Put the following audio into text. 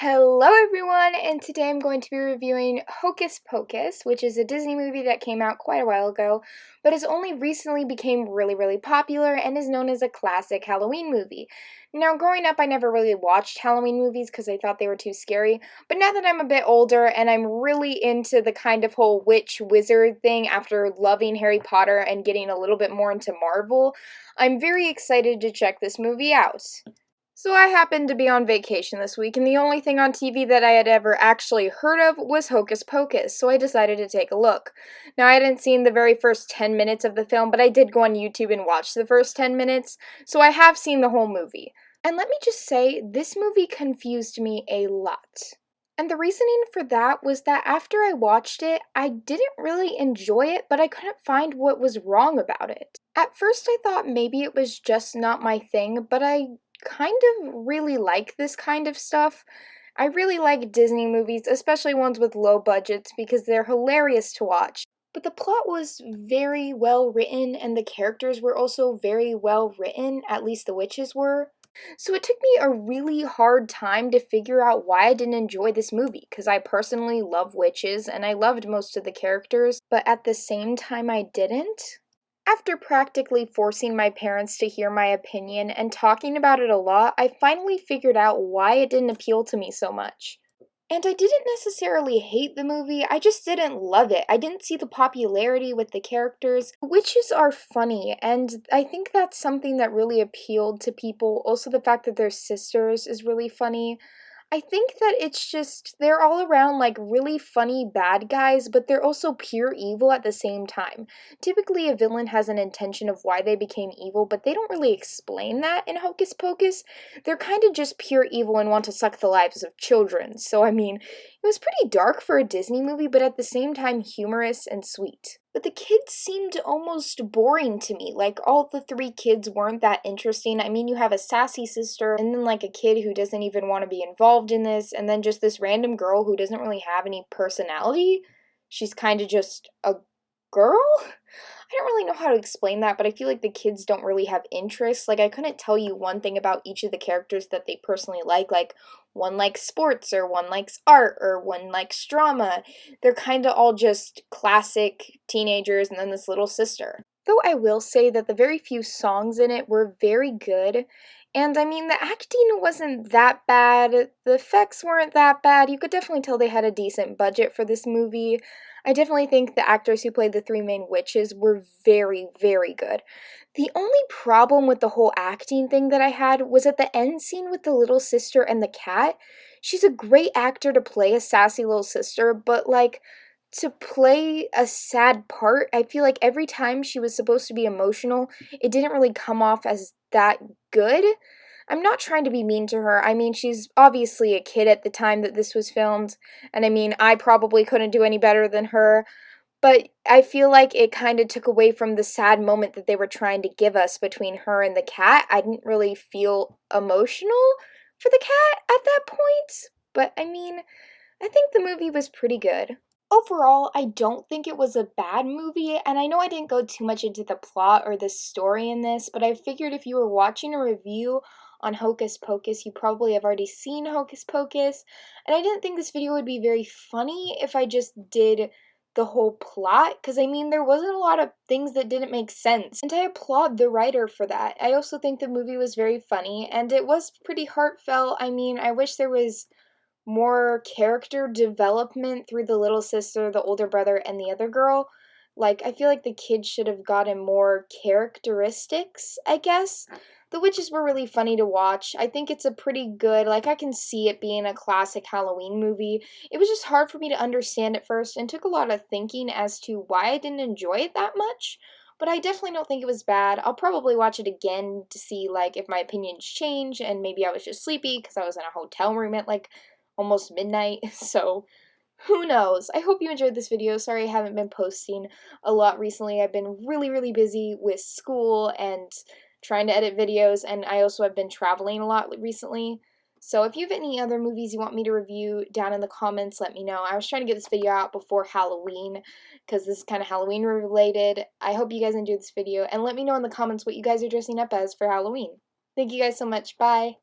Hello everyone, and today I'm going to be reviewing Hocus Pocus, which is a Disney movie that came out quite a while ago, but has only recently became really popular and is known as a classic Halloween movie. Now, growing up, I never really watched Halloween movies because I thought they were too scary, but now that I'm a bit older and I'm really into the kind of whole witch-wizard thing after loving Harry Potter and getting a little bit more into Marvel, I'm very excited to check this movie out. So I happened to be on vacation this week, and the only thing on TV that I had ever actually heard of was Hocus Pocus, so I decided to take a look. Now, I hadn't seen the very first 10 minutes of the film, but I did go on YouTube and watch the first 10 minutes, so I have seen the whole movie. And let me just say, this movie confused me a lot. And the reasoning for that was that after I watched it, I didn't really enjoy it, but I couldn't find what was wrong about it. At first, I thought maybe it was just not my thing, but I kind of really like this kind of stuff. I really like Disney movies, especially ones with low budgets, because they're hilarious to watch. But the plot was very well written, and the characters were also very well written, at least the witches were. So it took me a really hard time to figure out why I didn't enjoy this movie, because I personally love witches, and I loved most of the characters, but at the same time I didn't. After practically forcing my parents to hear my opinion and talking about it a lot, I finally figured out why it didn't appeal to me so much. And I didn't necessarily hate the movie, I just didn't love it. I didn't see the popularity with the characters. Witches are funny, and I think that's something that really appealed to people. Also, the fact that they're sisters is really funny. I think that it's just, they're all around like really funny bad guys, but they're also pure evil at the same time. Typically, a villain has an intention of why they became evil, but they don't really explain that in Hocus Pocus. They're kind of just pure evil and want to suck the lives of children. So, I mean, it was pretty dark for a Disney movie, but at the same time humorous and sweet. But the kids seemed almost boring to me. Like, all the three kids weren't that interesting. I mean, you have a sassy sister, and then like a kid who doesn't even want to be involved in this, and then just this random girl who doesn't really have any personality. She's kind of just a girl? I don't really know how to explain that, but I feel like the kids don't really have interests. Like, I couldn't tell you one thing about each of the characters that they personally like one likes sports, or one likes art, or one likes drama. They're kind of all just classic teenagers and then this little sister. Though I will say that the very few songs in it were very good, and I mean, the acting wasn't that bad, the effects weren't that bad, you could definitely tell they had a decent budget for this movie. I definitely think the actors who played the three main witches were very good. The only problem with the whole acting thing that I had was at the end scene with the little sister and the cat. She's a great actor to play a sassy little sister, but like, to play a sad part, I feel like every time she was supposed to be emotional, it didn't really come off as that good. I'm not trying to be mean to her. I mean, she's obviously a kid at the time that this was filmed, and I mean, I probably couldn't do any better than her, but I feel like it kind of took away from the sad moment that they were trying to give us between her and the cat. I didn't really feel emotional for the cat at that point, but I mean, I think the movie was pretty good. Overall, I don't think it was a bad movie, and I know I didn't go too much into the plot or the story in this, but I figured if you were watching a review on Hocus Pocus, you probably have already seen Hocus Pocus, and I didn't think this video would be very funny if I just did the whole plot, because I mean, there wasn't a lot of things that didn't make sense, and I applaud the writer for that. I also think the movie was very funny, and it was pretty heartfelt. I mean, I wish there was more character development through the little sister, the older brother, and the other girl. Like, I feel like the kids should have gotten more characteristics, I guess. The witches were really funny to watch. I think it's a pretty good, like, I can see it being a classic Halloween movie. It was just hard for me to understand at first and took a lot of thinking as to why I didn't enjoy it that much. But I definitely don't think it was bad. I'll probably watch it again to see, like, if my opinions change, and maybe I was just sleepy because I was in a hotel room at, like, almost midnight, so who knows. I hope you enjoyed this video. Sorry I haven't been posting a lot recently. I've been really busy with school and trying to edit videos, and I also have been traveling a lot recently. So if you have any other movies you want me to review down in the comments, let me know. I was trying to get this video out before Halloween because this is kind of Halloween related. I hope you guys enjoyed this video, and let me know in the comments what you guys are dressing up as for Halloween. Thank you guys so much. Bye!